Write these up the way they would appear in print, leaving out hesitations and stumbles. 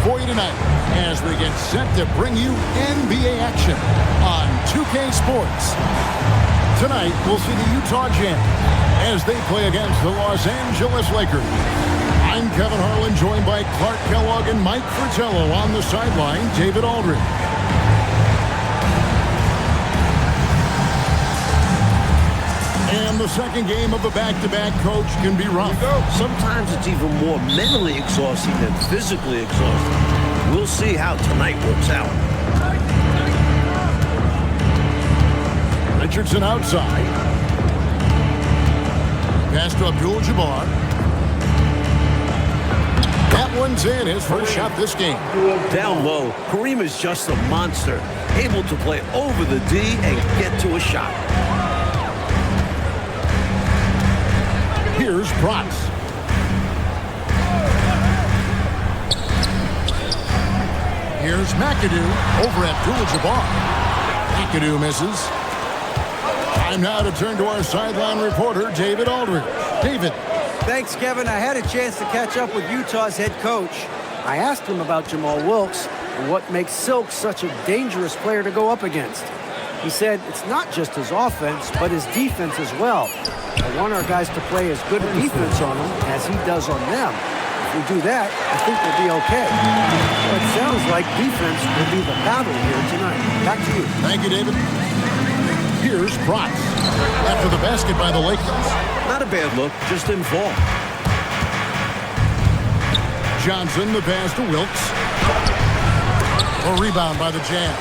for you tonight as we get set to bring you NBA action on 2K Sports. Tonight, we'll see the Utah Jazz as they play against the Los Angeles Lakers. I'm Kevin Harlan, joined by Clark Kellogg and Mike Fratello on the sideline, David Aldridge. And the second game of a back-to-back, coach, can be rough. Sometimes it's even more mentally exhausting than physically exhausting. We'll see how tonight works out. Richardson outside. Pass to Abdul-Jabbar. That one's in, his first shot this game. Down low, Kareem is just a monster, able to play over the D and get to a shot. Here's Protz. Here's McAdoo over at Abdul-Jabbar. McAdoo misses. Time now to turn to our sideline reporter, David Aldridge. David. Thanks, Kevin. I had a chance to catch up with Utah's head coach. I asked him about Jamal Wilkes and what makes Silk such a dangerous player to go up against. He said it's not just his offense, but his defense as well. I want our guys to play as good a defense on him as he does on them. If we do that, I think we'll be okay. Well, it sounds like defense will be the battle here tonight. Back to you. Thank you, David. Here's Protz. After the basket by the Lakers. Not a bad look, just didn't fall. Johnson, the pass to Wilkes. A rebound by the Jazz.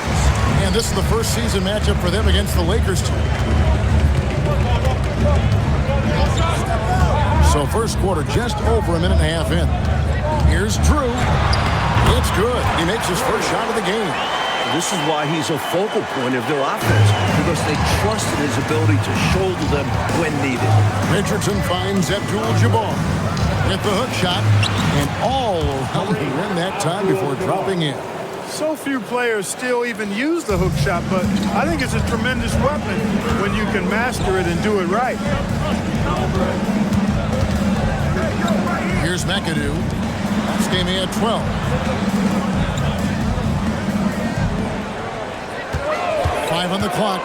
And this is the first season matchup for them against the Lakers team. So first quarter just over a minute and a half in. Here's Drew. It's good. He makes his first shot of the game. This is why he's a focal point of their offense, because they trust in his ability to shoulder them when needed. Richardson finds Abdul-Jabbar with the hook shot, and all around the rim that time before dropping in. So few players still even use the hook shot, but I think it's a tremendous weapon when you can master it and do it right. Here's McAdoo. This game he had 12. 5 on the clock.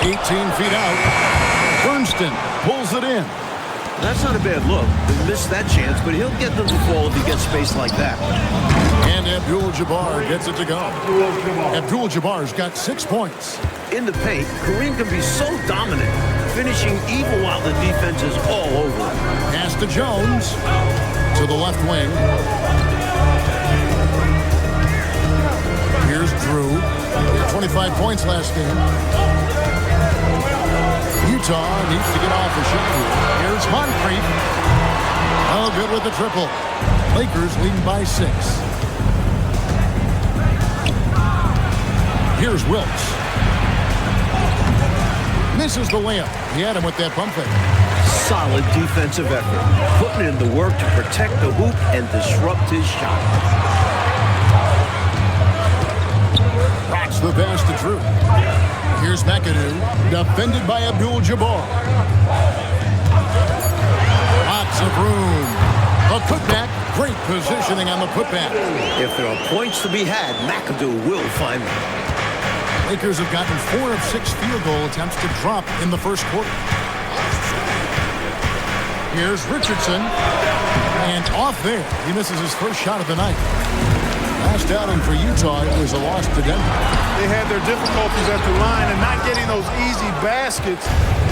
18 feet out. Bernstein pulls it in. That's not a bad look. He missed that chance, but he'll get them to fall if he gets space like that. And Abdul-Jabbar gets it to go. Abdul-Jabbar's got 6 points. In the paint, Kareem can be so dominant, finishing even while the defense is all over him. Pass to Jones. To the left wing. Here's Drew. 25 points last game. Utah needs to get off the shot here. Here's Moncrief. Oh, good with the triple. Lakers leading by 6. Here's Wilkes. Misses the layup. He had him with that pump fake. Solid defensive effort. Putting in the work to protect the hoop and disrupt his shot. Rocks the pass to Drew. Here's McAdoo, defended by Abdul-Jabbar. Lots of room. A putback. Great positioning on the putback. If there are points to be had, McAdoo will find them. Lakers have gotten 4 of 6 field goal attempts to drop in the first quarter. Here's Richardson. And off there. He misses his first shot of the night. Last outing for Utah, it was a loss to Denver. They had their difficulties at the line, and not getting those easy baskets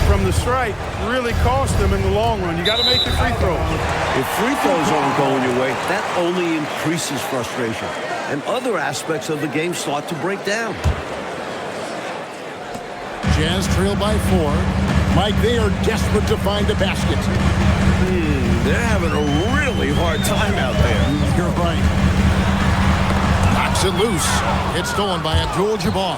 from the stripe really cost them in the long run. You got to make your free throws. If free throws aren't going your way, that only increases frustration, and other aspects of the game start to break down. Jazz trail by 4. Mike, they are desperate to find a basket. They're having a really hard time out there. You're right. Knocks it loose. It's stolen by Abdul-Jabbar.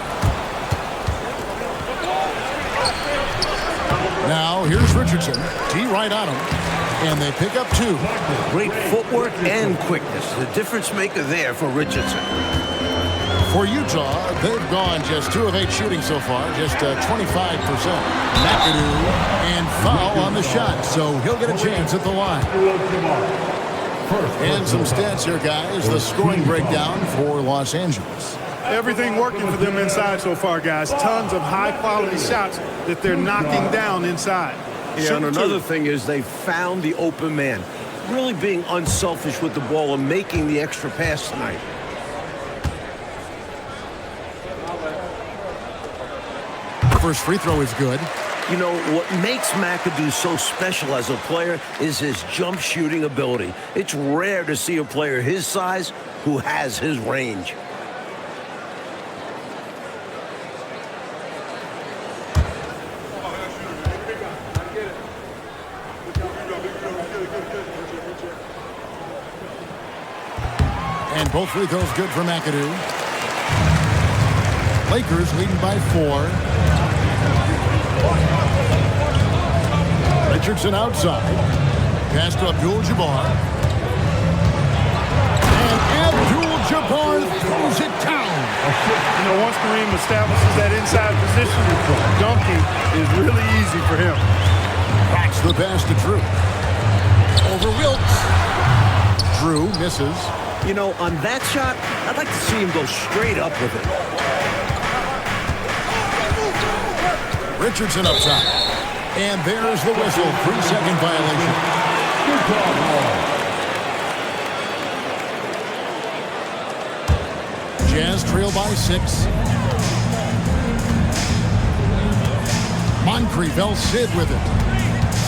Now, here's Richardson. T right on him. And they pick up 2. Great footwork and quickness. The difference maker there for Richardson. For Utah, they've gone just 2 of 8 shooting so far, just 25%. McAdoo and foul on the shot, so he'll get a chance at the line. And some stats here, guys. The scoring breakdown for Los Angeles. Everything working for them inside so far, guys. Tons of high-quality shots that they're knocking down inside. Yeah, and another thing is they found the open man. Really being unselfish with the ball and making the extra pass tonight. First free throw is good. You know, what makes McAdoo so special as a player is his jump shooting ability. It's rare to see a player his size who has his range. And both free throws good for McAdoo. Lakers leading by 4. Richardson outside. Pass to Abdul-Jabbar. And Abdul-Jabbar throws it down. You know, once Kareem establishes that inside position, dunking is really easy for him. Backs the pass to Drew. Over Wilkes. Drew misses. You know, on that shot, I'd like to see him go straight up with it. Richardson up top. And there's the whistle. 3-second violation. Jazz trail by 6. Moncrief Sid with it.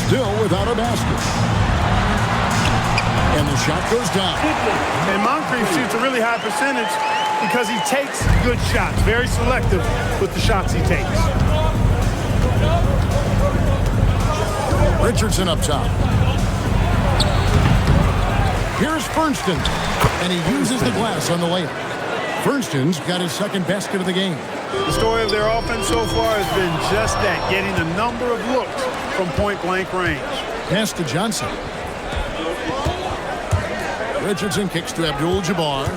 Still without a basket. And the shot goes down. And Moncrief shoots a really high percentage because he takes good shots. Very selective with the shots he takes. Richardson up top. Here's Fernston. And he uses the glass on the layup. Fernston's got his second basket of the game. The story of their offense so far has been just that, getting a number of looks from point-blank range. Pass to Johnson. Richardson kicks to Abdul-Jabbar.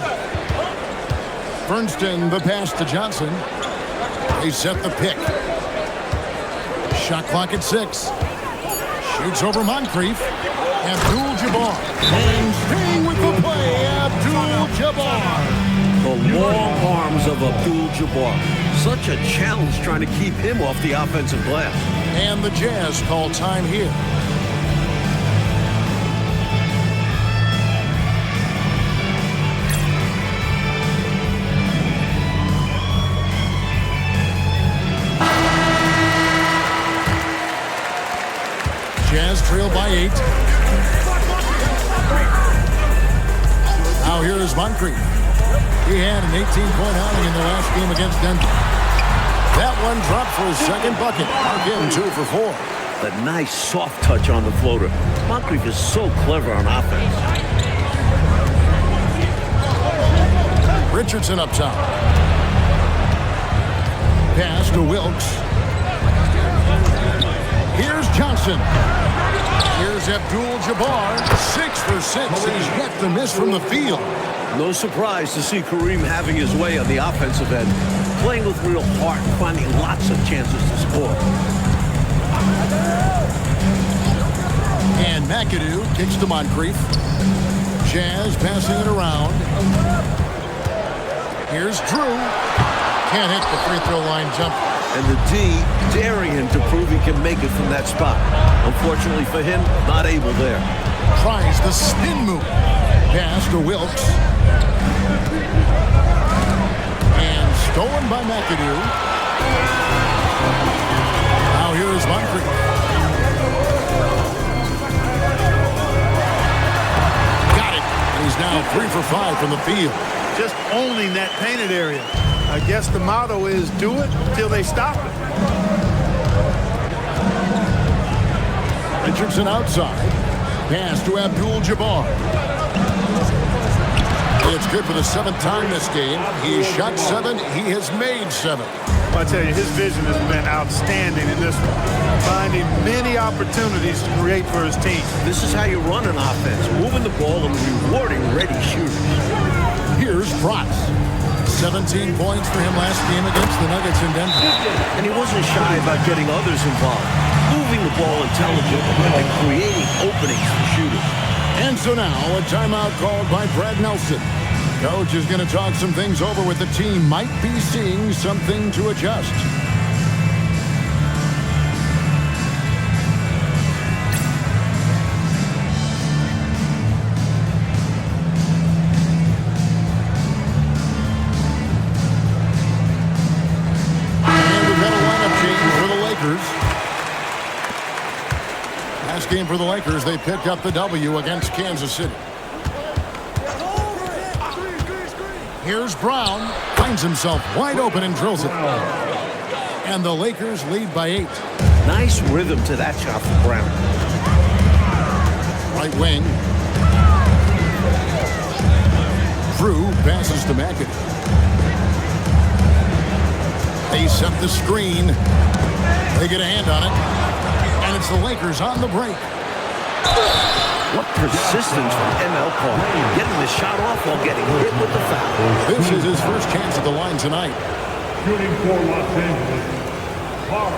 Fernston, the pass to Johnson. They set the pick. Shot clock at 6. Shoots over Moncrief. Abdul-Jabbar. And staying with the play, Abdul-Jabbar. The long arms of Abdul-Jabbar. Such a challenge trying to keep him off the offensive glass. And the Jazz call time here. Jazz trail by 8. Now here is Moncrief. He had an 18-point outing in the last game against Denver. That one dropped for his second bucket. Again, 2 for 4. That nice soft touch on the floater. Moncrief is so clever on offense. Richardson up top. Pass to Wilkes. Here's Johnson. Here's Abdul-Jabbar. 6 for 6. He's yet to miss from the field. No surprise to see Kareem having his way on the offensive end. Playing with real heart, finding lots of chances to score. And McAdoo kicks to Moncrief. Jazz passing it around. Here's Drew. Can't hit the free throw line jump. And the D daring him to prove he can make it from that spot. Unfortunately for him, not able there. Tries the spin move. Pass to Wilkes. And stolen by McAdoo. Now here is Moncrief. Got it. And he's now 3 for 5 from the field. Just owning that painted area. I guess the motto is do it till they stop it. Richardson outside. Pass to Abdul-Jabbar. It's good for the 7th time this game. He shot 7. He has made 7. I tell you, his vision has been outstanding in this one. Finding many opportunities to create for his team. This is how you run an offense. Moving the ball and rewarding ready shooters. Here's Bratz. 17 points for him last game against the Nuggets in Denver. And he wasn't shy about getting others involved. Moving the ball intelligently and creating openings for shooters. And so now a timeout called by Brad Nelson. Coach is going to talk some things over with the team. Might be seeing something to adjust. And we've got a lineup change for the Lakers. Last game for the Lakers, they picked up the W against Kansas City. Here's Brown, finds himself wide open and drills it. And the Lakers lead by 8. Nice rhythm to that shot from Brown. Right wing. Drew passes to McAdoo. They set the screen. They get a hand on it. And it's the Lakers on the break. What persistence from ML Park. Getting the shot off while getting hit with the foul. This is his first chance at the line tonight. Shooting for Los Angeles. Park.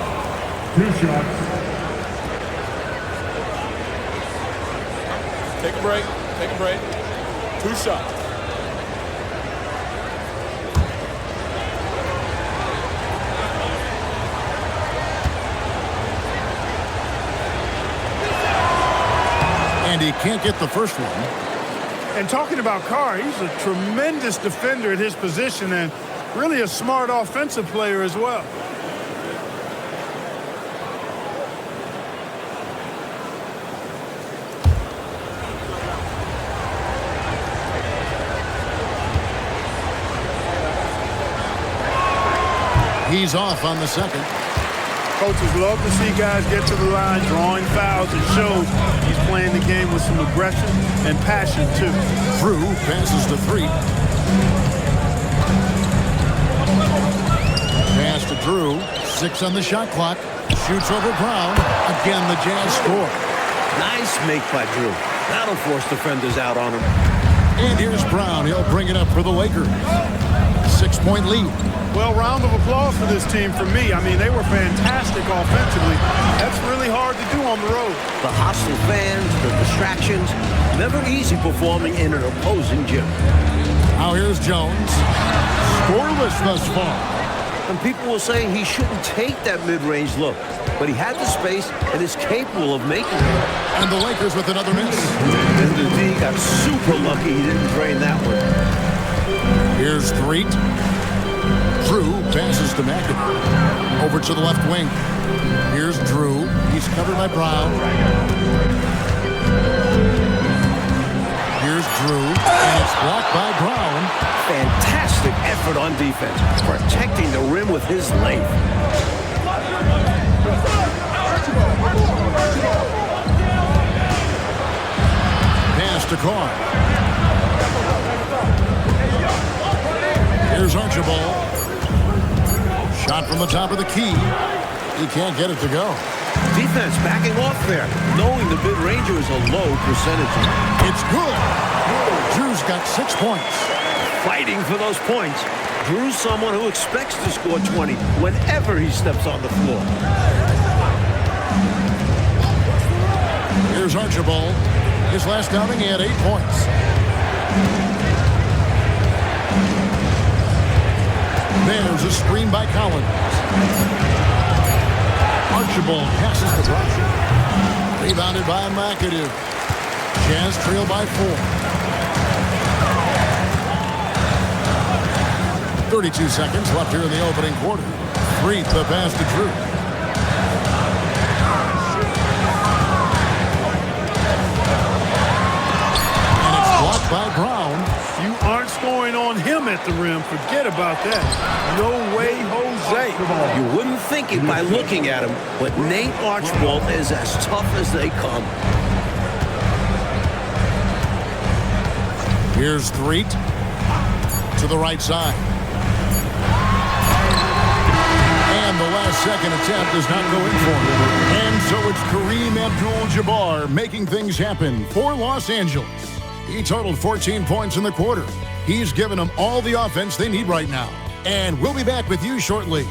2 shots. Take a break. Take a break. 2 shots. And he can't get the first one. And talking about Carr, he's a tremendous defender at his position and really a smart offensive player as well. He's off on the second. Coaches love to see guys get to the line, drawing fouls. It shows he's playing the game with some aggression and passion, too. Drew passes to 3. Pass to Drew. 6 on the shot clock. Shoots over Brown. Again, the Jazz score. Nice make by Drew. That'll force defenders out on him. And here's Brown. He'll bring it up for the Lakers. 6-point lead. Well, round of applause for this team from me. I mean, they were fantastic offensively. That's really hard to do on the road. The hostile fans, the distractions. Never easy performing in an opposing gym. Now here's Jones. Scoreless thus far. And people will say he shouldn't take that mid-range look. But he had the space and is capable of making it. And the Lakers with another miss. And the D got super lucky he didn't drain that one. Here's Threet. Drew passes to McAdoo. Over to the left wing. Here's Drew. He's covered by Brown. Here's Drew. And it's blocked by Brown. Fantastic effort on defense. Protecting the rim with his length. Pass to Carr. Here's Archibald. Shot from the top of the key. He can't get it to go. Defense backing off there, knowing the mid-ranger is a low percentage. It's good. Drew's got 6 points. Fighting for those points. Drew's someone who expects to score 20 whenever he steps on the floor. Here's Archibald. His last outing, he had 8 points. There's a screen by Collins. Archibald passes the brush. Rebounded by McAdoo. Jazz trail by 4. 32 seconds left here in the opening quarter. Threet the pass to Drew. And it's blocked by Brown. You aren't scoring on him at the rim. Forget about that. No way, Jose. You wouldn't think it by looking at him, but Nate Archibald is as tough as they come. Here's Threet to the right side. And the last second attempt does not go in for him. And so it's Kareem Abdul-Jabbar making things happen for Los Angeles. He totaled 14 points in the quarter. He's given them all the offense they need right now. And we'll be back with you shortly.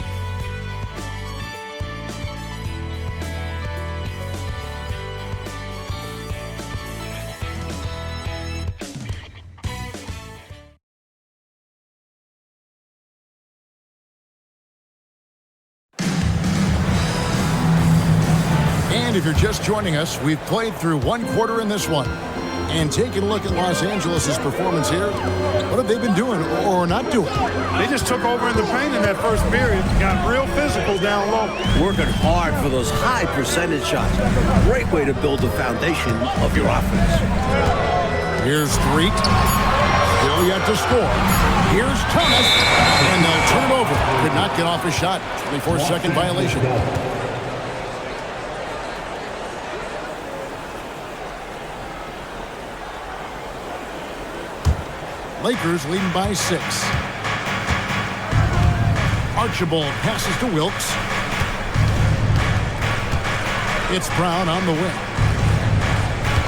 And if you're just joining us, we've played through one quarter in this one. And taking a look at Los Angeles' performance here, what have they been doing or not doing? They just took over in the paint in that first period. Got real physical down low. Working hard for those high percentage shots. Great way to build the foundation of your offense. Here's Street. Still yet to score. Here's Thomas. And they'll turn it over. Could not get off a shot. 24-second violation. Lakers leading by 6. Archibald passes to Wilkes. It's Brown on the wing.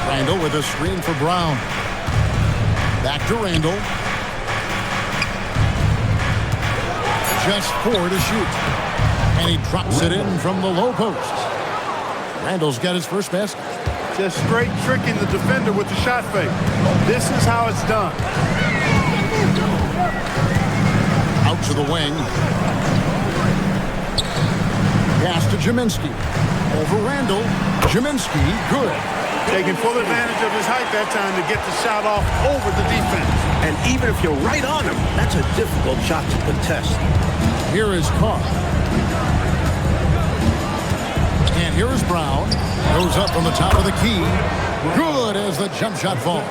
Randall with a screen for Brown. Back to Randall. Just 4 to shoot. And he drops it in from the low post. Randall's got his first basket. Just straight tricking the defender with the shot fake. This is how it's done. Out to the wing. Pass to Jaminski. Over Randall. Jaminski, good. Taking full advantage of his height that time to get the shot off over the defense. And even if you're right on him, that's a difficult shot to contest. Here is Carr. And here is Brown. Goes up from the top of the key. Good as the jump shot falls.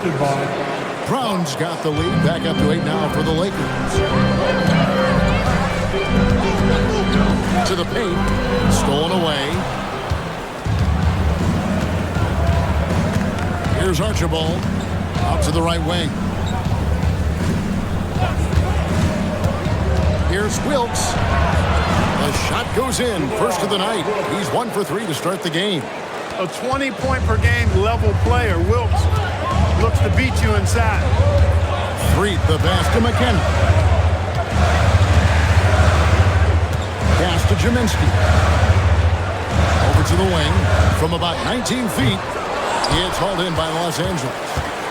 Brown's got the lead. Back up to 8 now for the Lakers. To the paint. Stolen away. Here's Archibald. Out to the right wing. Here's Wilkes. The shot goes in. First of the night. He's 1 for 3 to start the game. A 20-point-per-game level player. Wilkes looks to beat you inside. Street, the pass to McKenna. Pass to Jaminski. Over to the wing. From about 19 feet. It's hauled in by Los Angeles.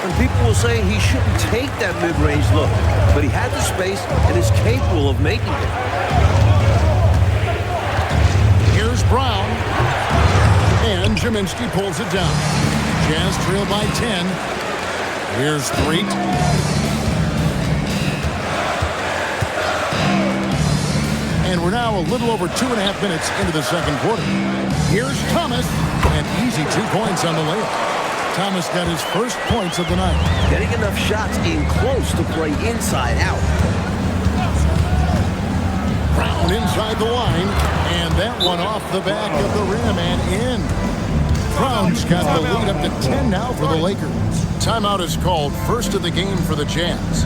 And people will say he shouldn't take that mid-range look. But he had the space and is capable of making it. Here's Brown. And Jaminski pulls it down. Jazz trail by 10. Here's Street. And we're now a little over 2.5 minutes into the second quarter. Here's Thomas. And easy 2 points on the layup. Thomas got his first points of the night. Getting enough shots in close to play inside out. Brown inside the line. And that one off the back of the rim and in. Brown's got the lead up to 10 now for the Lakers. Timeout is called, first of the game for the Jazz.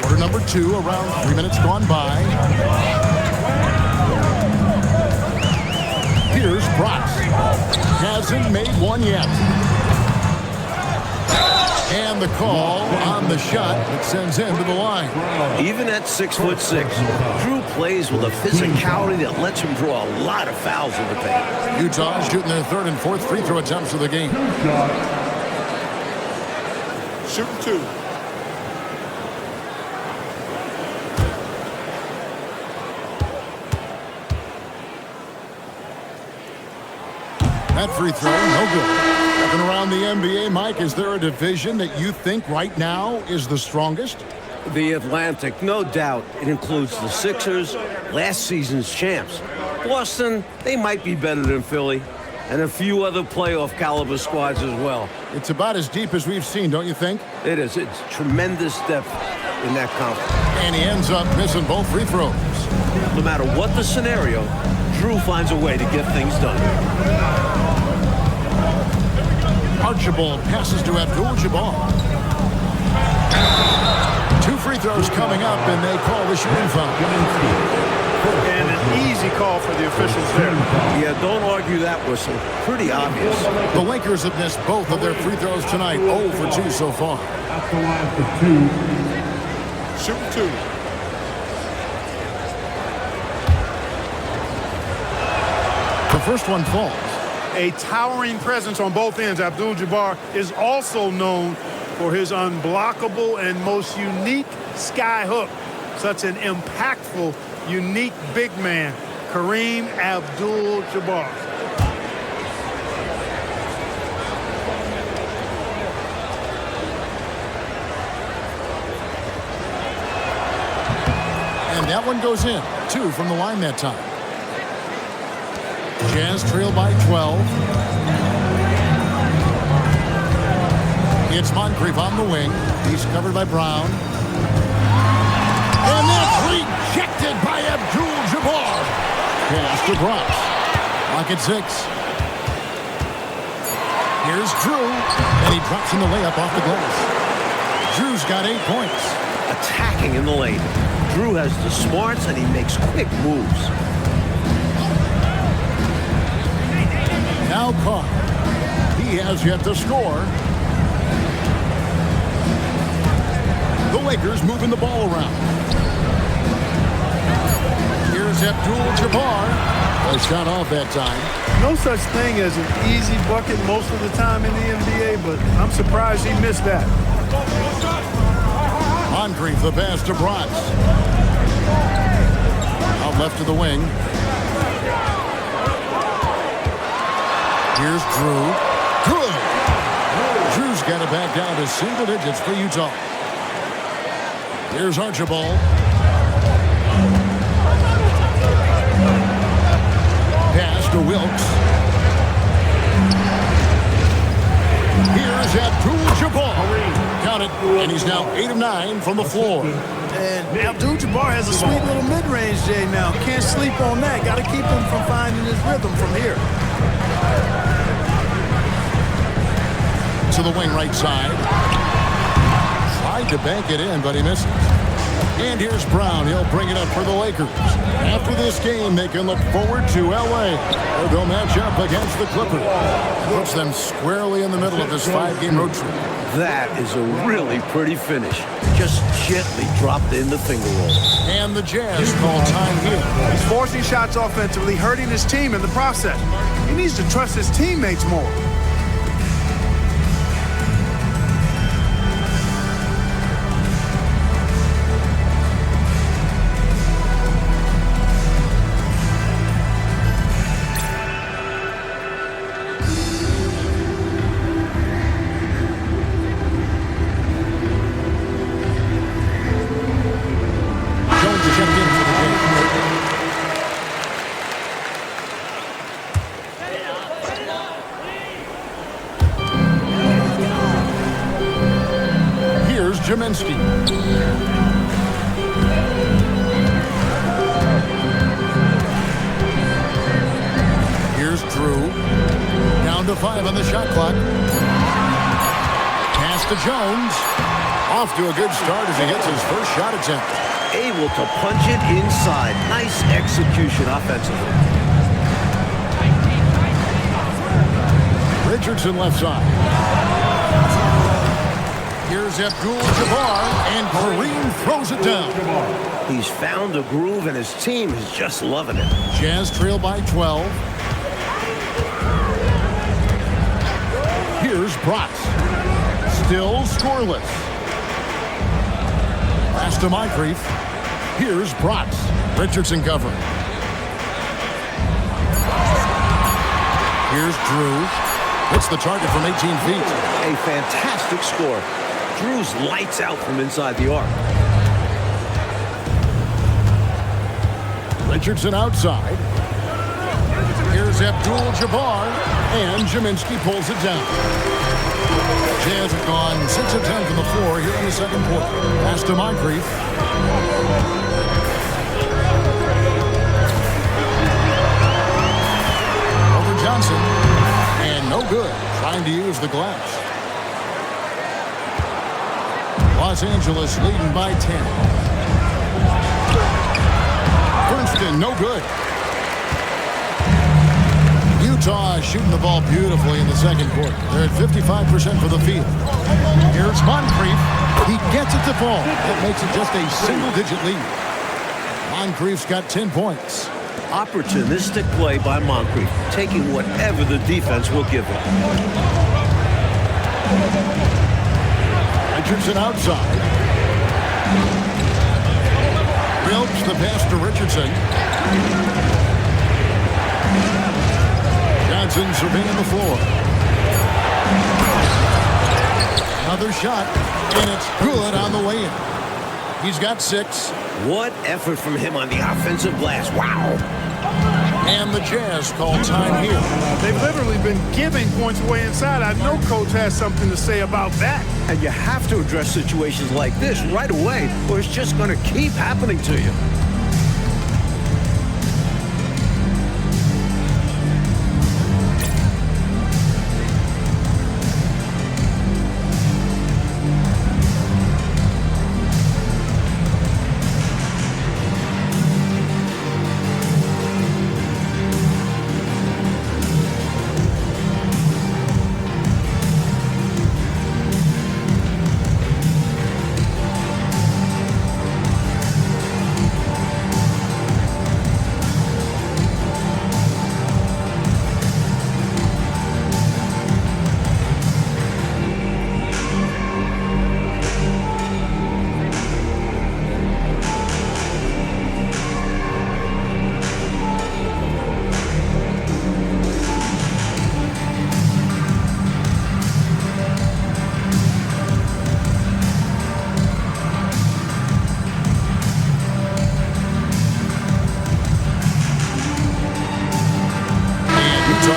Quarter number 2, around 3 minutes gone by. Here's Bryce. Hasn't made one yet. And the call on the shot that sends him to the line. Even at 6'6", Drew plays with a physicality that lets him draw a lot of fouls in the paint. Utah shooting their 3rd and 4th free throw attempts of the game. Shooting 2. That free throw, no good. Looking around the NBA, Mike, is there a division that you think right now is the strongest? The Atlantic, no doubt. It includes the Sixers, last season's champs. Boston, they might be better than Philly, and a few other playoff caliber squads as well. It's about as deep as we've seen, don't you think? It is. It's tremendous depth in that conference. And he ends up missing both free throws. No matter what the scenario, Drew finds a way to get things done. Archibald passes to Abdul-Jabbar. 2 free throws coming up, and they call the shooting foul. and an easy call for the officials there. Yeah, don't argue that whistle. Pretty obvious. The Lakers have missed both of their free throws tonight. 0 for 2 so far. At the line for 2. Shooting 2. The first one falls. A towering presence on both ends. Abdul-Jabbar is also known for his unblockable and most unique sky hook. Such an impactful, unique big man, Kareem Abdul-Jabbar. And that one goes in. 2 from the line that time. Jazz trail by 12. It's Moncrief on the wing. He's covered by Brown. And that's rejected by Abdul-Jabbar. Pass to Brown. Lock at 6. Here's Drew. And he drops in the layup off the glass. Drew's got 8 points. Attacking in the lane. Drew has the smarts and he makes quick moves. Now Carr. He has yet to score. The Lakers moving the ball around. Here's Abdul-Jabbar. A shot off that time. No such thing as an easy bucket most of the time in the NBA, but I'm surprised he missed that. Moncrief, the pass to Bronx. Out left to the wing. Here's Drew. Good. Drew's got it back down to single digits for Utah. Here's Archibald. Pass to Wilkes. Here's Abdul-Jabbar. Count it. And he's now 8 of 9 from the floor. And Abdul-Jabbar has a sweet little mid-range, Jay, now. Can't sleep on that. Got to keep him from finding his rhythm from here. To the wing right side. Tried to bank it in, but he misses. And here's Brown. He'll bring it up for the Lakers. After this game, they can look forward to L.A., where they'll match up against the Clippers. Puts them squarely in the middle of this 5-game road trip. That is a really pretty finish. Just gently dropped in the finger roll. And the Jazz call time here. He's forcing shots offensively, hurting his team in the process. He needs to trust his teammates more. Kaminsky. Here's Drew. Down to 5 on the shot clock. Pass to Jones. Off to a good start as he hits his first shot attempt. Able to punch it inside. Nice execution offensively. Richardson left side. Here's Abdul-Jabbar, and Kareem throws it down. He's found a groove, and his team is just loving it. Jazz trail by 12. Here's Bratz. Still scoreless. Pass to Moncrief. Here's Bratz. Richardson covering. Here's Drew. Hits the target from 18 feet. A fantastic score. Drew's lights out from inside the arc. Richardson outside. Here's Abdul-Jabbar, and Kaminsky pulls it down. Jazz have gone 6 of 10 from the floor here in the second quarter. Pass to Moncrief. Over Johnson, and no good. Trying to use the glass. Los Angeles leading by 10. First and no good. Utah shooting the ball beautifully in the second quarter. They're at 55% for the field. Here's Moncrief. He gets it to fall. That makes it just a single-digit lead. Moncrief's got 10 points. Opportunistic play by Moncrief, taking whatever the defense will give him. Richardson outside. Phillips the pass to Richardson. Johnson surveying the floor. Another shot, and it's good on the way in. He's got 6. What effort from him on the offensive glass. Wow. And the Jazz call time here. They've literally been giving points away inside. I know Coach has something to say about that. And you have to address situations like this right away, or it's just going to keep happening to you.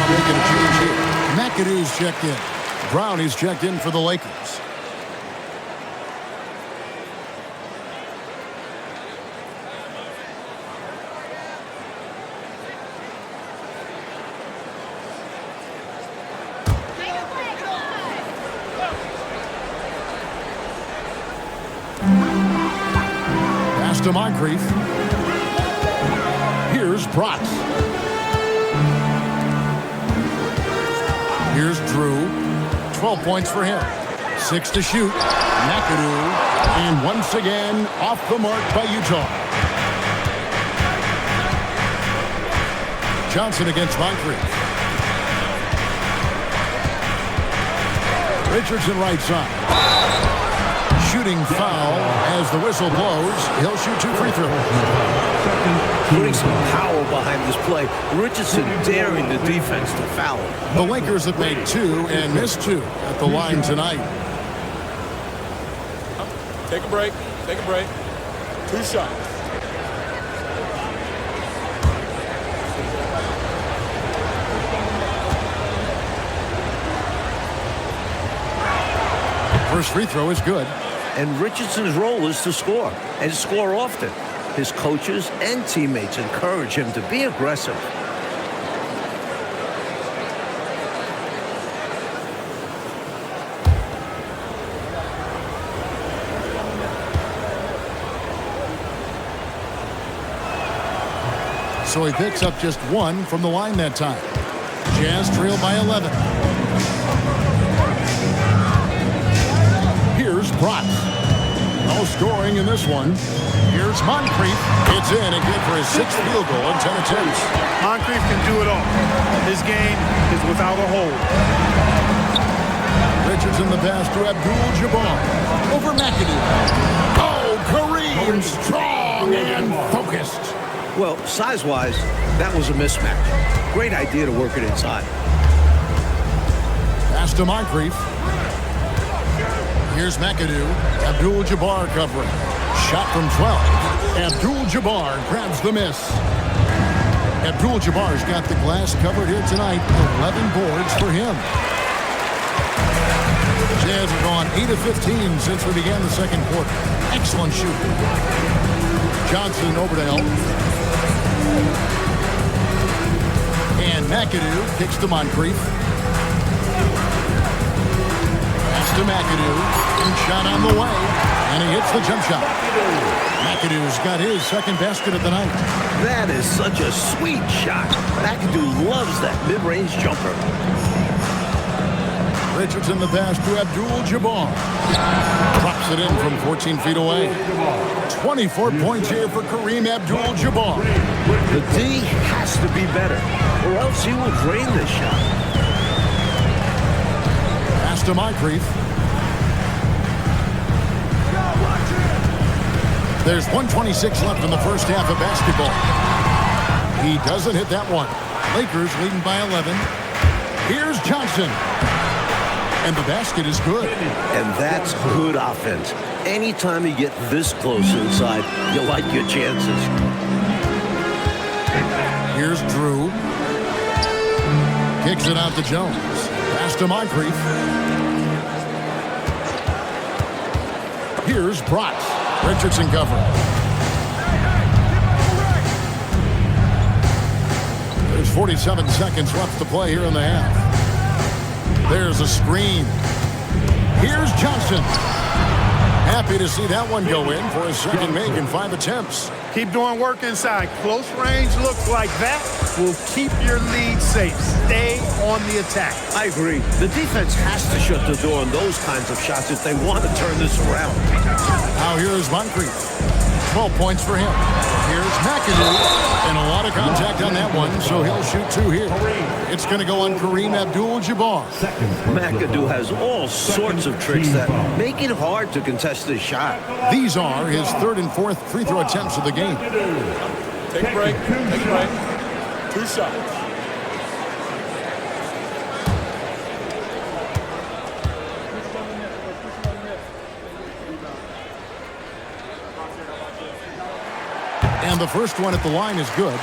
Making a change here. McAdoo's checked in. Brownie's checked in for the Lakers. Pass to Moncrief. Here's Bratz. Here's Drew. 12 points for him. 6 to shoot. McAdoo. And once again, off the mark by Utah. Johnson against Moncrief. Richardson right side. Shooting foul as the whistle blows. He'll shoot 2 free throws. Putting some power behind this play. Richardson daring the defense to foul him. The Lakers have made 2 and missed 2 at the line tonight. Take a break. Take a break. 2 shots. First free throw is good. And Richardson's role is to score, and score often. His coaches and teammates encourage him to be aggressive. So he picks up just 1 from the line that time. Jazz trail by 11. Here's Bratz. No scoring in this one. Here's Moncrief. It's in and good for his 6th field goal in 10 attempts. Moncrief can do it all. His game is without a hold. Richardson the pass to Abdul-Jabbar. Over McAdoo. Oh, Kareem strong and focused. Well, size-wise, that was a mismatch. Great idea to work it inside. Pass to Moncrief. Here's McAdoo. Abdul-Jabbar covering. Shot from 12. Abdul-Jabbar grabs the miss. Abdul-Jabbar's got the glass covered here tonight. 11 boards for him. Jazz have gone 8 of 15 since we began the second quarter. Excellent shooting. Johnson over to help. And McAdoo kicks to Moncrief. Pass to McAdoo. And shot on the way. And he hits the jump shot. McAdoo's got his second basket of the night. That is such a sweet shot. McAdoo loves that mid-range jumper. Richardson the pass to Abdul-Jabbar. Drops it in from 14 feet away. 24 points here for Kareem Abdul-Jabbar. The D has to be better, or else he will drain this shot. Pass to McAdoo. There's 1:26 left in the first half of basketball. He doesn't hit that one. Lakers leading by 11. Here's Johnson. And the basket is good. And that's good offense. Anytime you get this close inside, you like your chances. Here's Drew. Kicks it out to Jones. Pass to Moncrief. Here's Bratz. Richardson covering. There's 47 seconds left to play here in the half. There's a screen. Here's Johnson. Happy to see that one go in for his second make in 5 attempts. Keep doing work inside. Close range looks like that will keep your lead safe. Stay on the attack. I agree. The defense has to shut the door on those kinds of shots if they want to turn this around. Now here's Moncrief. 12 points for him. Here's McAdoo. And a lot of contact on that one, so he'll shoot 2 here. It's going to go on Kareem Abdul-Jabbar. McAdoo has all sorts of tricks that make it hard to contest this shot. These are his 3rd and 4th free throw attempts of the game. Take a break. Take a break. 2 shots. And the first one at the line is good.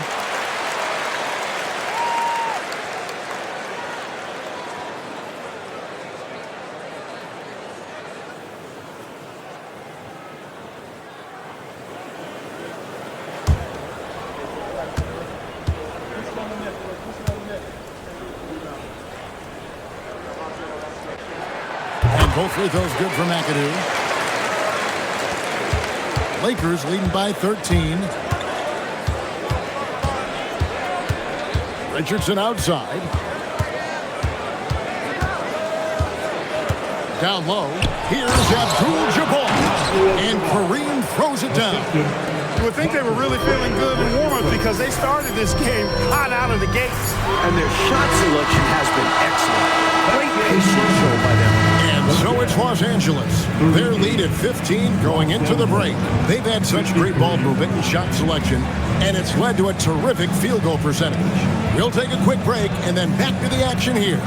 And both free throws good for McAdoo. Lakers leading by 13. Richardson outside. Down low. Here's Abdul-Jabbar. And Kareem throws it down. You would think they were really feeling good and warm because they started this game hot out of the gates. And their shot selection has been excellent. Great patience shown by them. And so it's Los Angeles. Their lead at 15 going into the break. They've had such great ball movement and shot selection, and it's led to a terrific field goal percentage. We'll take a quick break and then back to the action here.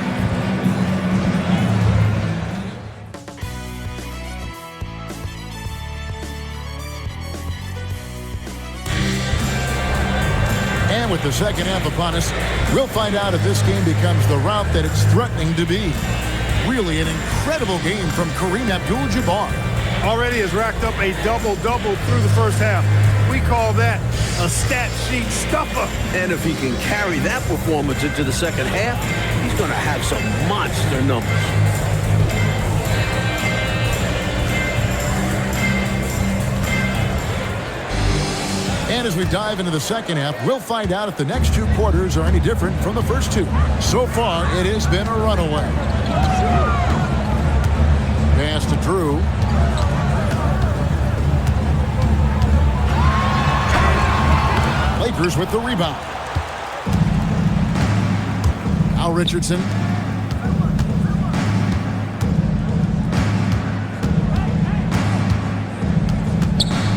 And with the second half upon us, we'll find out if this game becomes the route that it's threatening to be. Really an incredible game from Kareem Abdul-Jabbar. Already has racked up a double-double through the first half. We call that a stat sheet stuffer. And if he can carry that performance into the second half, he's going to have some monster numbers. And as we dive into the second half, we'll find out if the next 2 quarters are any different from the first 2. So far, it has been a runaway. Pass to Drew. Lakers with the rebound. Al Richardson.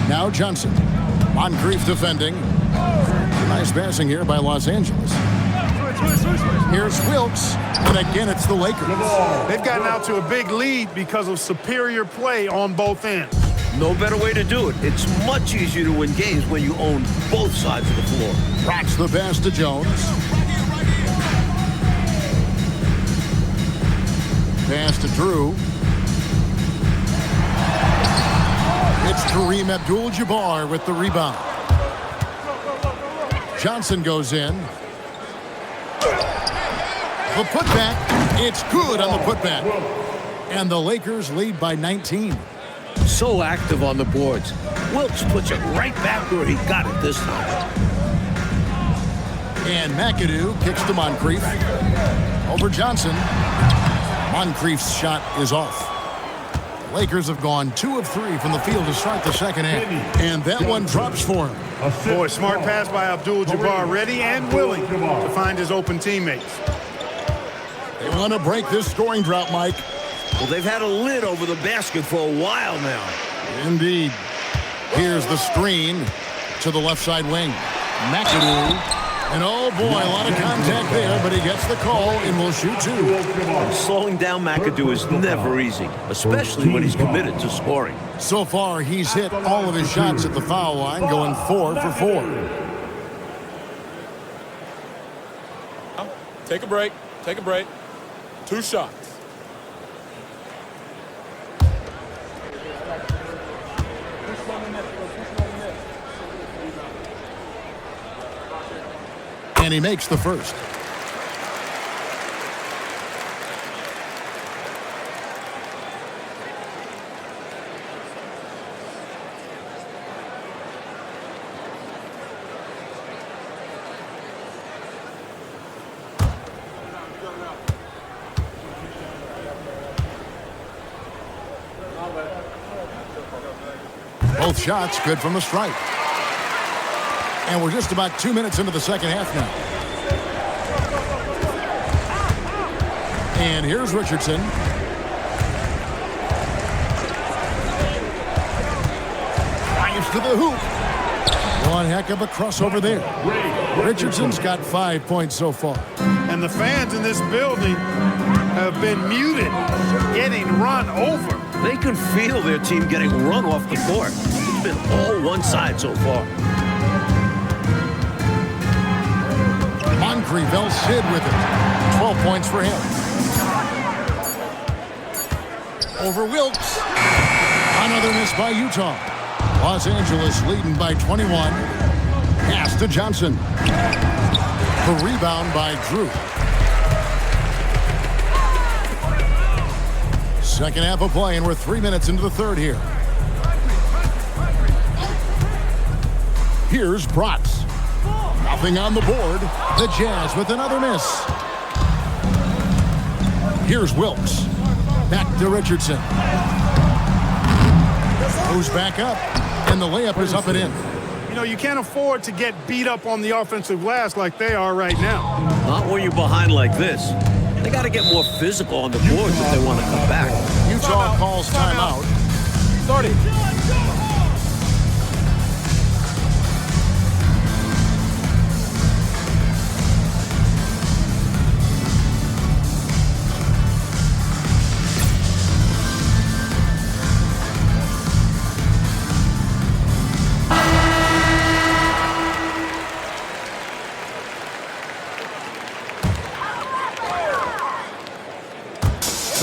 Now Johnson. Moncrief defending. Nice passing here by Los Angeles. Here's Wilkes. And again, it's the Lakers. They've gotten out to a big lead because of superior play on both ends. No better way to do it. It's much easier to win games when you own both sides of the floor. Bratz the pass to Jones. Pass to Drew. It's Kareem Abdul-Jabbar with the rebound. Johnson goes in. The putback. It's good on the putback. And the Lakers lead by 19. so active on the boards. Wilkes puts it right back where he got it this time. And McAdoo kicks to Moncrief. Over Johnson. Moncrief's shot is off. Lakers have gone 2 of 3 from the field to start the second half. And that one drops for him. Boy, smart pass by Abdul-Jabbar, ready and willing to find his open teammates. They want to break this scoring drought, Mike. Well, they've had a lid over the basket for a while now. Indeed. Here's the screen to the left side wing. McAdoo. And oh boy, a lot of contact there, but he gets the call and will shoot 2. Slowing down McAdoo is never easy, especially when he's committed to scoring. So far, he's hit all of his shots at the foul line, going 4 for 4. Take a break. Take a break. 2 shots. And he makes the first. Both shots good from the stripe. And we're just about 2 minutes into the second half now. And here's Richardson. Drives to the hoop. One heck of a crossover there. Richardson's got 5 points so far. And the fans in this building have been muted, getting run over. They can feel their team getting run off the court. It's been all one side so far. Moncrief Sid with it. 12 points for him. Over Wilkes. Another miss by Utah. Los Angeles leading by 21. Pass to Johnson. The rebound by Drew. Second half of play, and we're 3 minutes into the third here. Here's Bratz. Nothing on the board. The Jazz with another miss. Here's Wilkes. Back to Richardson. Moves back up, and the layup is up and in. You know, you can't afford to get beat up on the offensive glass like they are right now. Not when you're behind like this. They got to get more physical on the boards if they want to come back. Utah calls timeout. 30.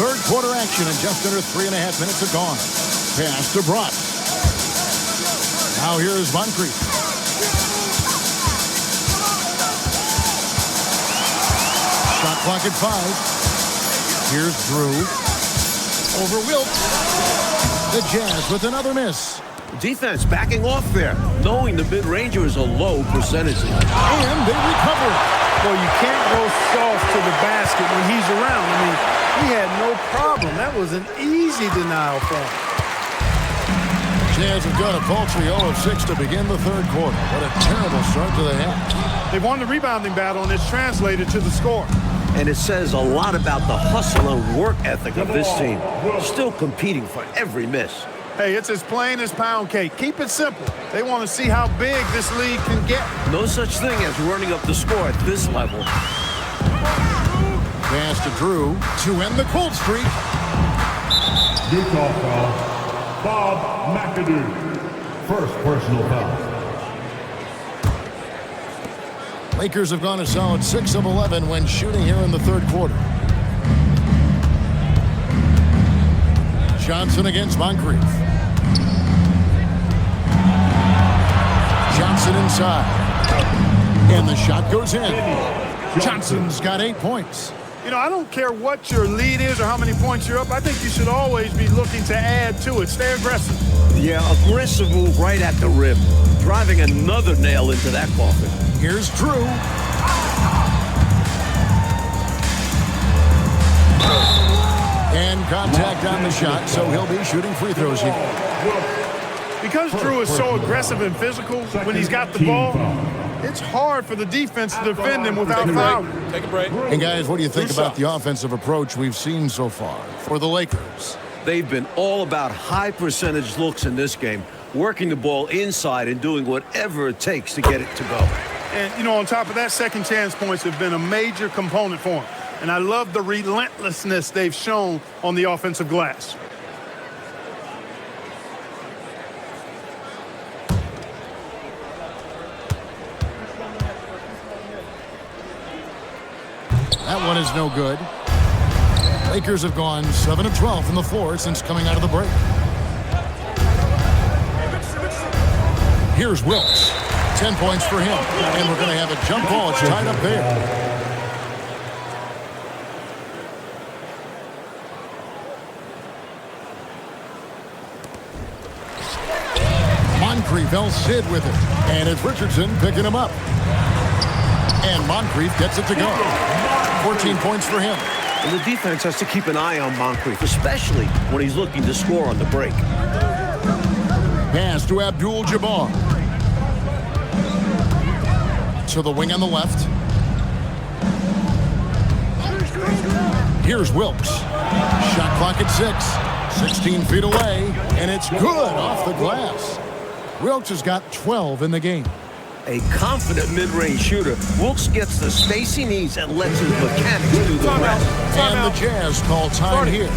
Third quarter action, and just under 3.5 minutes are gone. Pass to Bratz. Now here's Moncrief. Shot clock at 5. Here's Drew. Over Wilkes. The Jazz with another miss. Defense backing off there, knowing the mid-ranger is a low percentage. And they recover it. Well, you can't go soft to the basket when he's around. I mean, he had no problem. That was an easy denial for him. Jazz have got a paltry 0 of 6 to begin the third quarter. What a terrible start to the half. They won the rebounding battle, and it's translated to the score. And it says a lot about the hustle and work ethic of this team. Still competing for every miss. Hey, it's as plain as pound cake. Keep it simple. They want to see how big this league can get. No such thing as running up the score at this level. Pass to Drew to end the cold streak. Utah foul. Bob McAdoo. First personal foul. Lakers have gone a solid 6 of 11 when shooting here in the third quarter. Johnson against Moncrief. Johnson inside. And the shot goes in. Johnson's got 8 points. You know, I don't care what your lead is or how many points you're up. I think you should always be looking to add to it. Stay aggressive. Yeah, aggressive move right at the rim. Driving another nail into that coffin. Here's Drew. And contact on the shot, so he'll be shooting free throws here. Because Drew is so aggressive and physical when he's got the ball, it's hard for the defense to defend him without fouling. Take a break. And guys, what do you think about the offensive approach we've seen so far for the Lakers? They've been all about high percentage looks in this game, working the ball inside and doing whatever it takes to get it to go. And, you know, on top of that, second chance points have been a major component for him. And I love the relentlessness they've shown on the offensive glass. That one is no good. Lakers have gone 7 of 12 from the floor since coming out of the break. Here's Wilkes. 10 points for him. And we're going to have a jump ball. It's tied up there. Moncrief helps Sid with it. And it's Richardson picking him up. And Moncrief gets it to go. 14 points for him. And the defense has to keep an eye on Moncrief, especially when he's looking to score on the break. Pass to Abdul-Jabbar. To the wing on the left. Here's Wilkes. Shot clock at 6. 16 feet away. And it's good off the glass. Wilkes has got 12 in the game. A confident mid-range shooter, Wilkes gets the space he needs and lets his mechanics do the rest. And the Jazz call time here.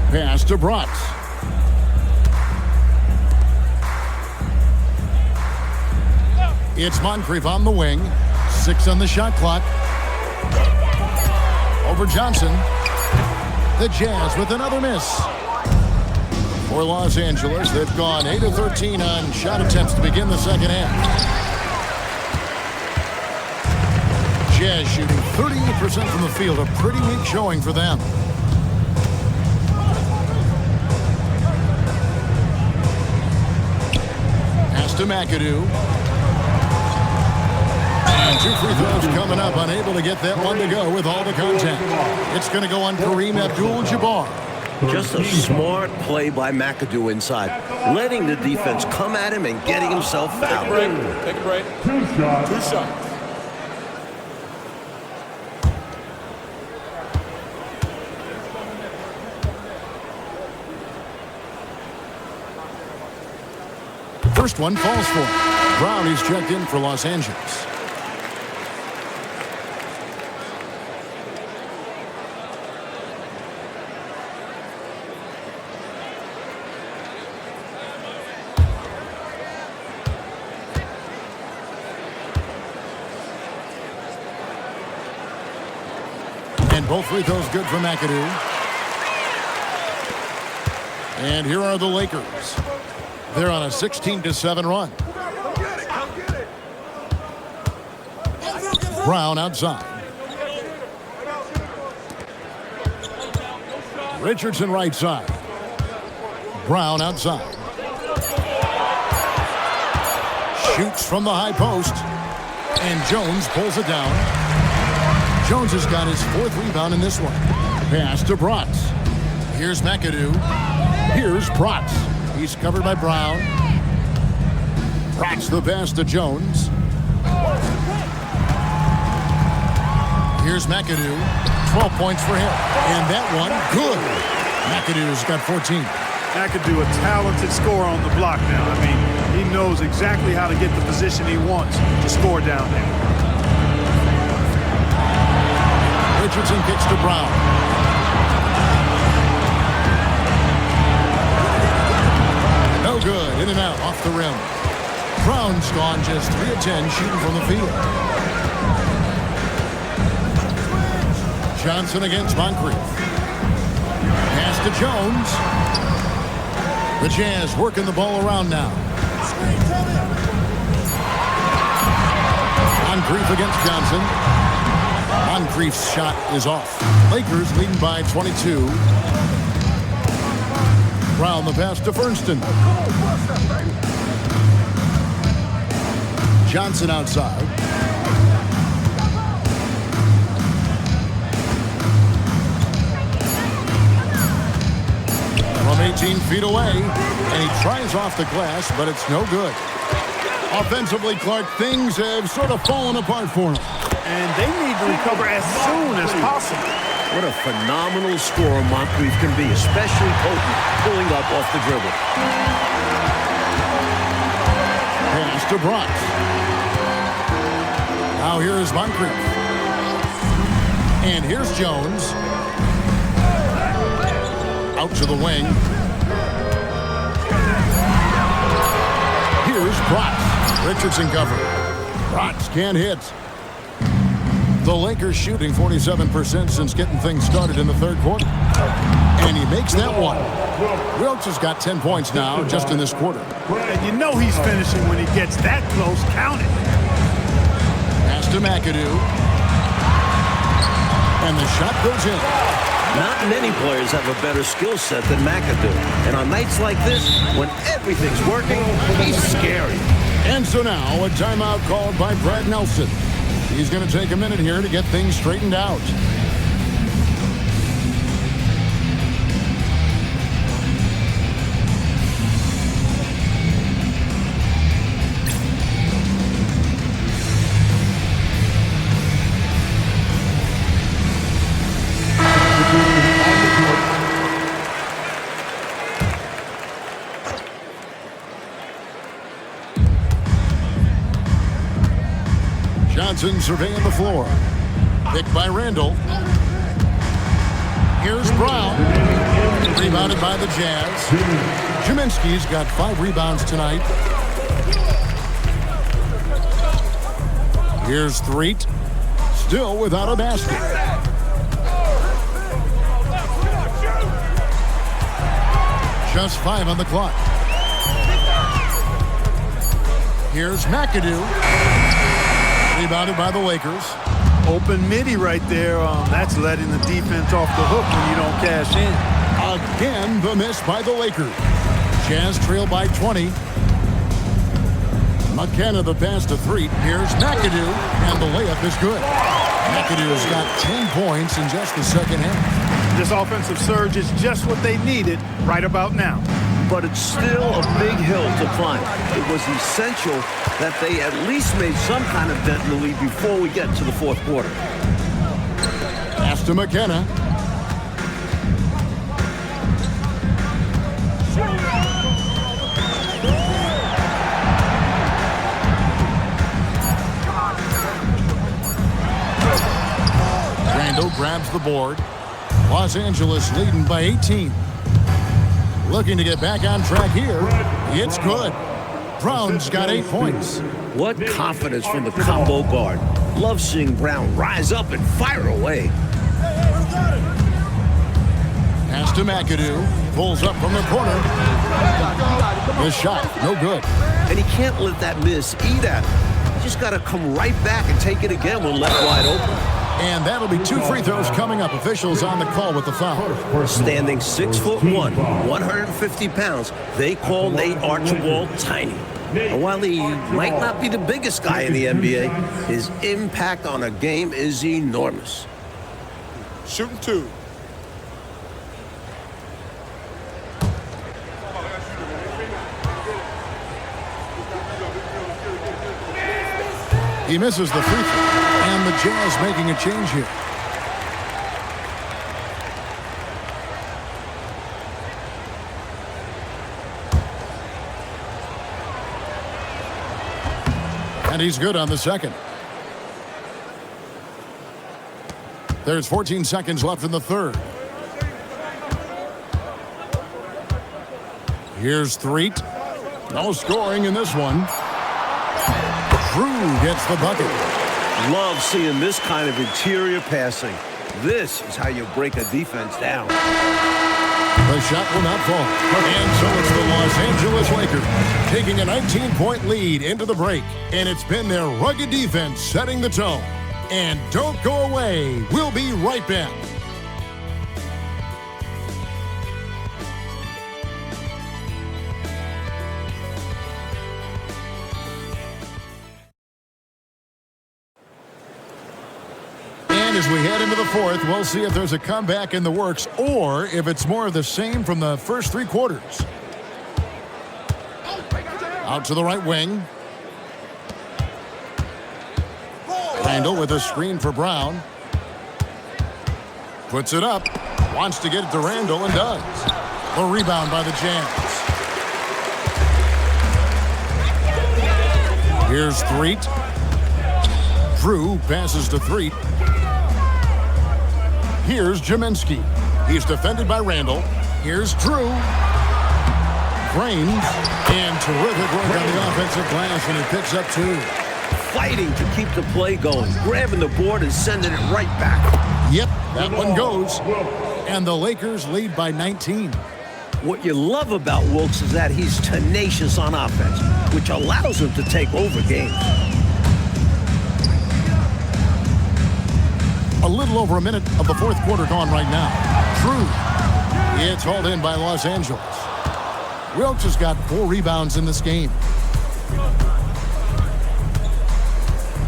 Pass to Bratz. It's Moncrief on the wing. 6 on the shot clock. Over Johnson. The Jazz with another miss. For Los Angeles, they've gone 8 of 13 on shot attempts to begin the second half. Jazz shooting 38% from the field. A pretty weak showing for them. To McAdoo. And 2 free throws coming up. Unable to get that one to go with all the contact. It's going to go on Kareem Abdul-Jabbar. Just a smart play by McAdoo inside. Letting the defense come at him and getting himself fouled. Take a break. 2 shots. First one falls for him. Brown is checked in for Los Angeles. And both free throws good for McAdoo. And here are the Lakers. They're on a 16-7 run. Brown outside. Richardson right side. Brown outside. Shoots from the high post. And Jones pulls it down. Jones has got his 4th rebound in this one. Pass to Bratz. Here's McAdoo. Here's Bratz. He's covered by Brown. Bratz the pass to Jones. Here's McAdoo. 12 points for him. And that one, good. McAdoo's got 14. McAdoo, a talented scorer on the block now. I mean, he knows exactly how to get the position he wants to score down there. Richardson kicks to Brown. No good. In and out off the rim. Brown's gone just 3 of 10 shooting from the field. Johnson against Moncrief. Pass to Jones. The Jazz working the ball around now. Moncrief against Johnson. Moncrief's shot is off. Lakers leading by 22. Brown the pass to Fernston. Johnson outside. From 18 feet away, and he tries off the glass, but it's no good. Offensively, Clark, things have sort of fallen apart for him. And they need to recover as soon as possible. What a phenomenal scorer Moncrief can be, especially potent, pulling up off the dribble. Pass to Bratz. Now here is Moncrief. And here's Jones. Out to the wing. Here's Bratz. Richardson covered. Bratz can't hit. The Lakers shooting 47% since getting things started in the 3rd quarter. And he makes that one. Wilkes has got 10 points now just in this quarter. And you know he's finishing when he gets that close. Count it. Pass to McAdoo. And the shot goes in. Not many players have a better skill set than McAdoo. And on nights like this, when everything's working, he's scary. And so now a timeout called by Brad Nelson. He's going to take a minute here to get things straightened out. Johnson surveying the floor. Picked by Randall. Here's Brown. Rebounded by the Jazz. Kaminsky's got 5 rebounds tonight. Here's Threet. Still without a basket. Just 5 on the clock. Here's McAdoo. Rebounded by the Lakers. Open midi right there. That's letting the defense off the hook when you don't cash in. Again, the miss by the Lakers. Jazz trail by 20. McKenna the pass to Threet. Here's McAdoo, and the layup is good. McAdoo's got 10 points in just the 2nd half. This offensive surge is just what they needed right about now. But it's still a big hill to climb. It was essential that they at least made some kind of dent in the lead before we get to the 4th quarter. Pass to McKenna. Randall grabs the board. Los Angeles leading by 18. Looking to get back on track here. It's good. Brown's got 8 points. What confidence from the combo guard. Love seeing Brown rise up and fire away. Pass to McAdoo. Pulls up from the corner. The shot, no good. And he can't let that miss eat at him. He's just got to come right back and take it again when left wide open. And that'll be 2 free throws coming up. Officials on the call with the foul. Standing 6'1", 150 pounds, they call Nate Archibald tiny. And while he might not be the biggest guy in the NBA, his impact on a game is enormous. Shooting 2. He misses the free throw, and the Jazz making a change here. And he's good on the second. There's 14 seconds left in the third. Here's Threet. No scoring in this one. Drew gets the bucket. Love seeing this kind of interior passing. This is how you break a defense down. The shot will not fall. And so it's the Los Angeles Lakers taking a 19-point lead into the break. And it's been their rugged defense setting the tone. And don't go away. We'll be right back. As we head into the fourth, we'll see if there's a comeback in the works or if it's more of the same from the first 3 quarters. Out to the right wing. Randall with a screen for Brown. Puts it up. Wants to get it to Randall and does. The rebound by the Jazz. Here's Threet. Drew passes to Threet. Here's Jaminski. He's defended by Randall. Here's Drew. Frames. And terrific work on the offensive glass, and he picks up 2. Fighting to keep the play going, grabbing the board and sending it right back. Yep, that one goes. And the Lakers lead by 19. What you love about Wilkes is that he's tenacious on offense, which allows him to take over games. A little over a minute of the fourth quarter gone right now. True. It's hauled in by Los Angeles. Wilkes has got 4 rebounds in this game.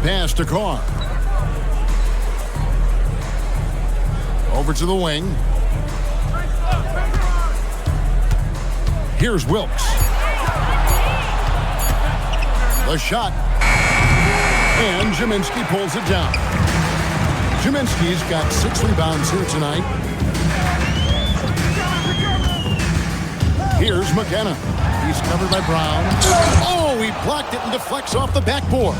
Pass to Carr. Over to the wing. Here's Wilkes. The shot. And Jaminski pulls it down. Jaminski's got 6 rebounds here tonight. Here's McAdoo. He's covered by Brown. Oh, he blocked it and deflects off the backboard.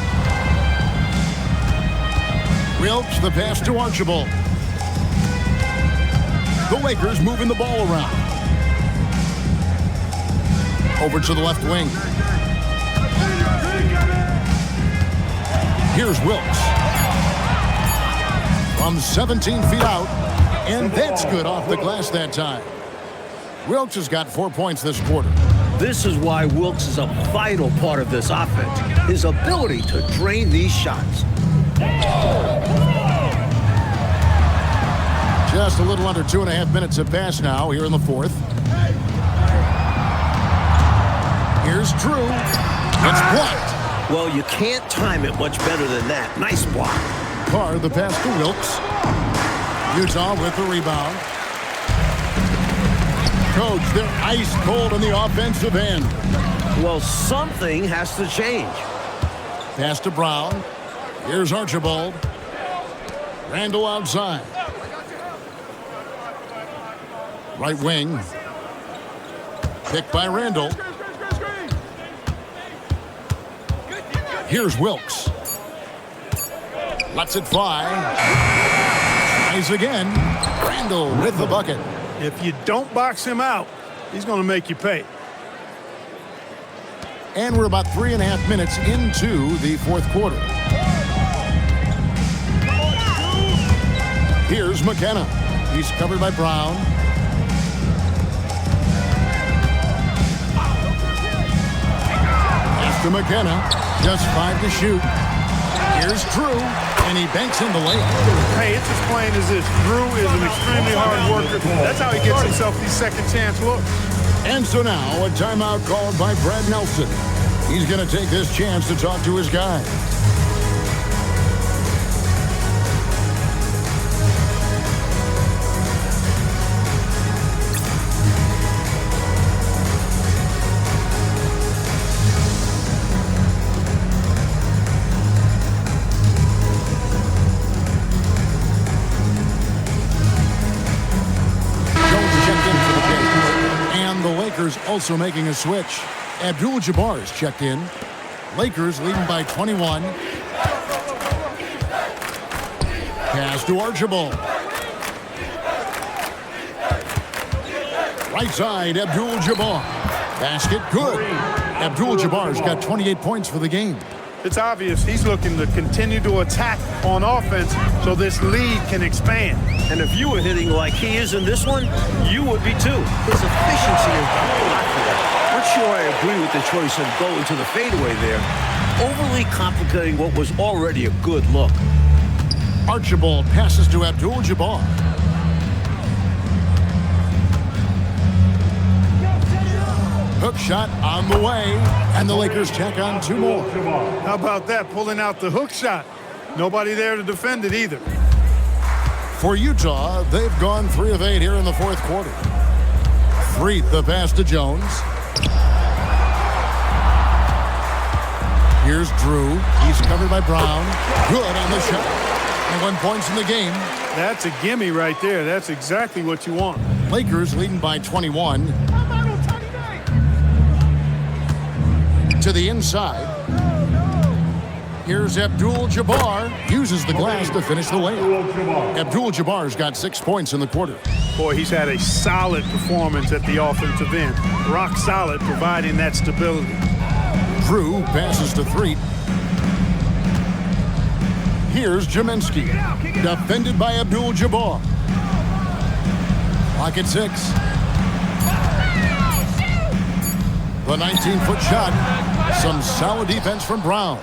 Wilkes, the pass to Archibald. The Lakers moving the ball around. Over to the left wing. Here's Wilkes. From 17 feet out, and that's good off the glass that time. Wilkes has got 4 points this quarter. This is why Wilkes is a vital part of this offense. His ability to drain these shots. Just a little under 2.5 minutes have passed now here in the fourth. Here's Drew. It's blocked. Well, you can't time it much better than that. Nice block. Carr, the pass to Wilkes. Utah with the rebound. Coach, they're ice cold on the offensive end. Well, something has to change. Pass to Brown. Here's Archibald. Randall outside. Right wing. Picked by Randall. Here's Wilkes. Lets it fly. Tries again. Randall with the bucket. If you don't box him out, he's going to make you pay. And we're about 3.5 minutes into the fourth quarter. Here's McAdoo. He's covered by Brown. Pass to McAdoo. Just 5 to shoot. Here's Drew, and he banks in the layup. Hey, it's as plain as this. Drew is an extremely hard worker. That's how he gets himself these second chance looks. And so now, a timeout called by Brad Nelson. He's going to take this chance to talk to his guy. Also making a switch. Abdul-Jabbar is checked in. Lakers leading by 21. Pass to Archibald. Right side, Abdul-Jabbar. Basket, good. Abdul-Jabbar's got 28 points for the game. It's obvious he's looking to continue to attack on offense so this lead can expand. And if you were hitting like he is in this one, you would be too. His efficiency is a lot for that. Not sure I agree with the choice of going to the fadeaway there. Overly complicating what was already a good look. Archibald passes to Abdul-Jabbar. Hook shot on the way, and the Lakers tack on 2 more. How about that, pulling out the hook shot? Nobody there to defend it either. For Utah, they've gone 3 of 8 here in the 4th quarter. Freeth, the pass to Jones. Here's Drew. He's covered by Brown. Good on the shot. 21 points in the game. That's a gimme right there. That's exactly what you want. Lakers leading by 21. To the inside. Here's Abdul-Jabbar. Uses the glass to finish the layup. Abdul-Jabbar's got 6 points in the quarter. Boy, he's had a solid performance at the offensive end. Rock solid, providing that stability. Drew passes to Freeth. Here's Jaminski. Defended by Abdul-Jabbar. Clock at 6. The 19-foot shot. Some solid defense from Brown.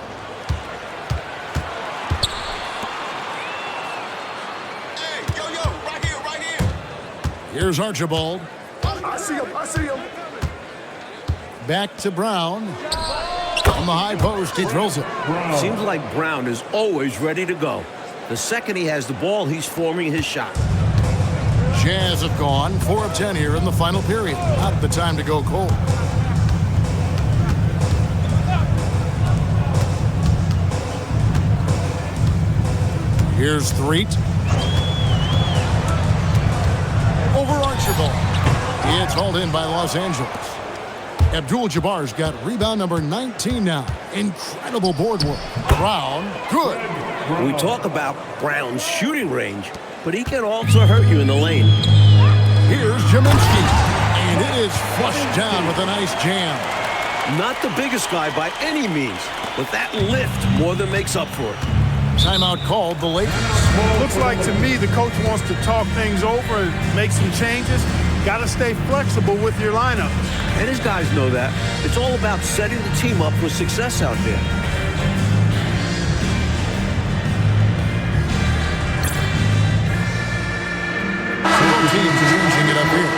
Hey, yo, right here. Here's Archibald. I see him. Back to Brown. On the high post, he drills it. Seems like Brown is always ready to go. The second he has the ball, he's forming his shot. Jazz have gone 4 of 10 here in the final period. Not the time to go cold. Here's Freeth. Over Archibald. It's hauled in by Los Angeles. Abdul-Jabbar's got rebound number 19 now. Incredible board work. Brown, good. We talk about Brown's shooting range, but he can also hurt you in the lane. Here's Jaminski. And it is flushed down with a nice jam. Not the biggest guy by any means, but that lift more than makes up for it. Timeout called the Lakers. Looks like to me the coach wants to talk things over and make some changes. Got to stay flexible with your lineup. And his guys know that. It's all about setting the team up for success out there. Two teams changing it up here.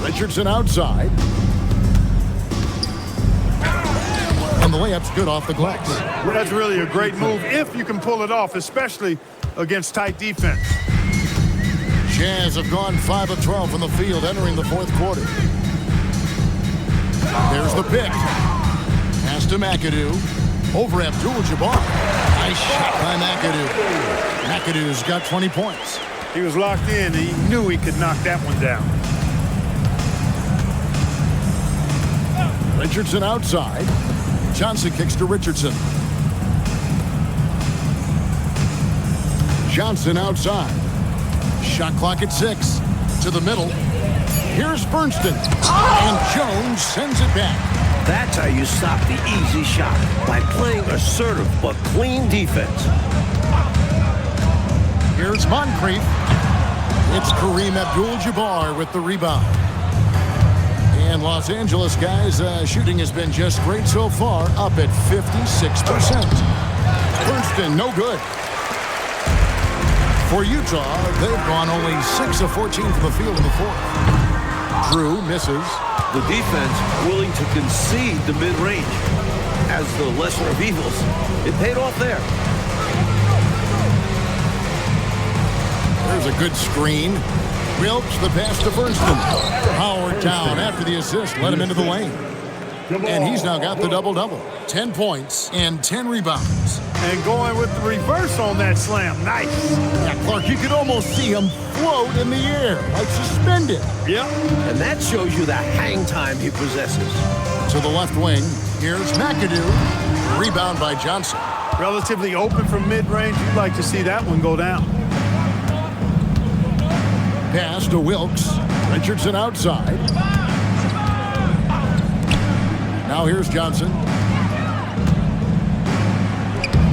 Richardson outside. And the layup's good off the glass. That's really a great move if you can pull it off, especially against tight defense. Jazz have gone 5 of 12 from the field entering the 4th quarter. There's the pick. Pass to McAdoo. Over Abdul-Jabbar. Nice shot by McAdoo. McAdoo's got 20 points. He was locked in. He knew he could knock that one down. Richardson outside. Johnson kicks to Richardson. Johnson outside. Shot clock at 6. To the middle. Here's Bernstein. And Jones sends it back. That's how you stop the easy shot, by playing assertive but clean defense. Here's Moncrief. It's Kareem Abdul-Jabbar with the rebound. And Los Angeles guys, shooting has been just great so far, up at 56%. Princeton, no good. For Utah, they've gone only 6 of 14 from the field in the fourth. Drew misses. The defense willing to concede the mid-range as the lesser of evils. It paid off there. There's a good screen. Wilkes the pass to Princeton. Howard down after the assist, let him into the lane. And he's now got the double-double. 10 points and 10 rebounds. And going with the reverse on that slam. Nice. Yeah, Clark, you could almost see him float in the air, like suspended. Yep. And that shows you the hang time he possesses. To the left wing, here's McAdoo. Rebound by Johnson. Relatively open from mid-range. You'd like to see that one go down. Pass to Wilkes. Richardson outside. Now here's Johnson.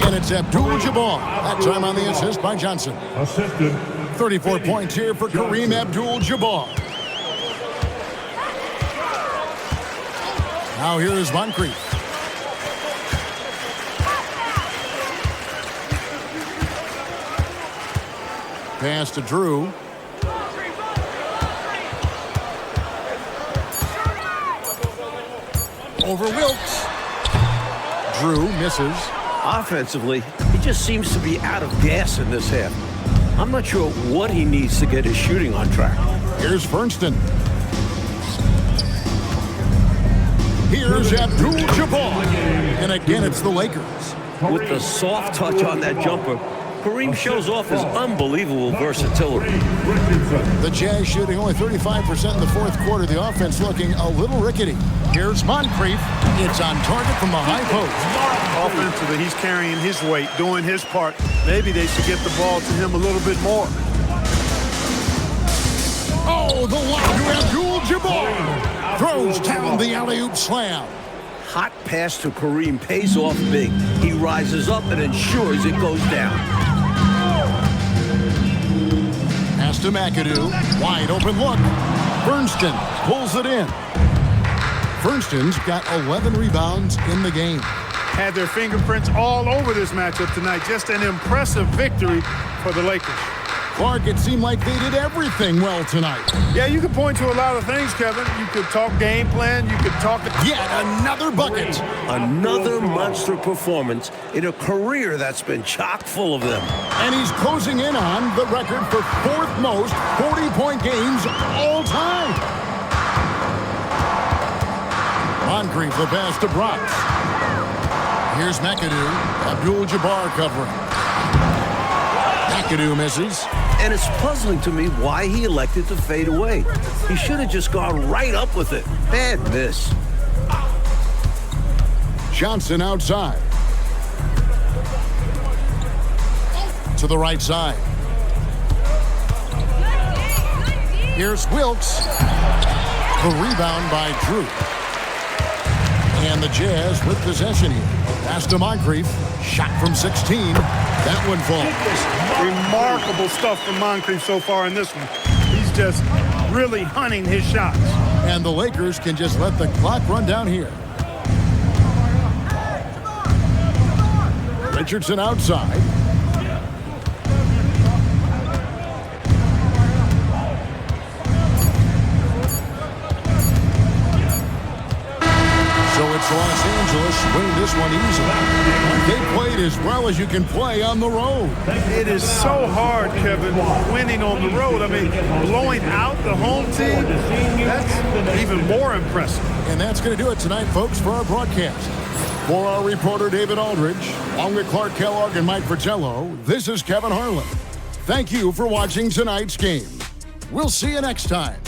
And it's Abdul-Jabbar. That time on the assist by Johnson. Assisted. 34 points here for Kareem Abdul-Jabbar. Now here is Moncrief. Pass to Drew. Over Wilkes. Drew misses. Offensively, he just seems to be out of gas in this half. I'm not sure what he needs to get his shooting on track. Here's Princeton. Here's Abdul-Jabbar. And again, it's the Lakers. With the soft touch on that jumper, Kareem shows off his unbelievable versatility. The Jazz shooting only 35% in the fourth quarter. The offense looking a little rickety. Here's Moncrief. It's on target from the high post. Offensively, he's carrying his weight, doing his part. Maybe they should get the ball to him a little bit more. Oh, the lob to Abdul-Jabbar. Throws down the alley-oop slam. Hot pass to Kareem pays off big. He rises up and ensures it goes down. Pass to McAdoo. Wide open look. Bernstein pulls it in. Bernstein's got 11 rebounds in the game. Had their fingerprints all over this matchup tonight. Just an impressive victory for the Lakers. Clark, it seemed like they did everything well tonight. Yeah, you could point to a lot of things, Kevin. You could talk game plan. You could talk... Yet another bucket. Another monster performance in a career that's been chock full of them. And he's closing in on the record for fourth most 40-point games all time. Moncrief the pass to Brox. Here's McAdoo. Abdul-Jabbar covering. McAdoo misses. And it's puzzling to me why he elected to fade away. He should have just gone right up with it. Bad miss. Johnson outside. To the right side. Here's Wilkes. The rebound by Drew. And the Jazz with possession here. Pass to Moncrief. Shot from 16. That one falls. Remarkable stuff from Moncrief so far in this one. He's just really hunting his shots. And the Lakers can just let the clock run down here. Richardson outside. So it's Los Angeles winning this one easily. They played as well as you can play on the road. It is so hard, Kevin, winning on the road. I mean, blowing out the home team, that's even more impressive. And that's going to do it tonight, folks, for our broadcast. For our reporter, David Aldridge, along with Clark Kellogg and Mike Fratello, this is Kevin Harlan. Thank you for watching tonight's game. We'll see you next time.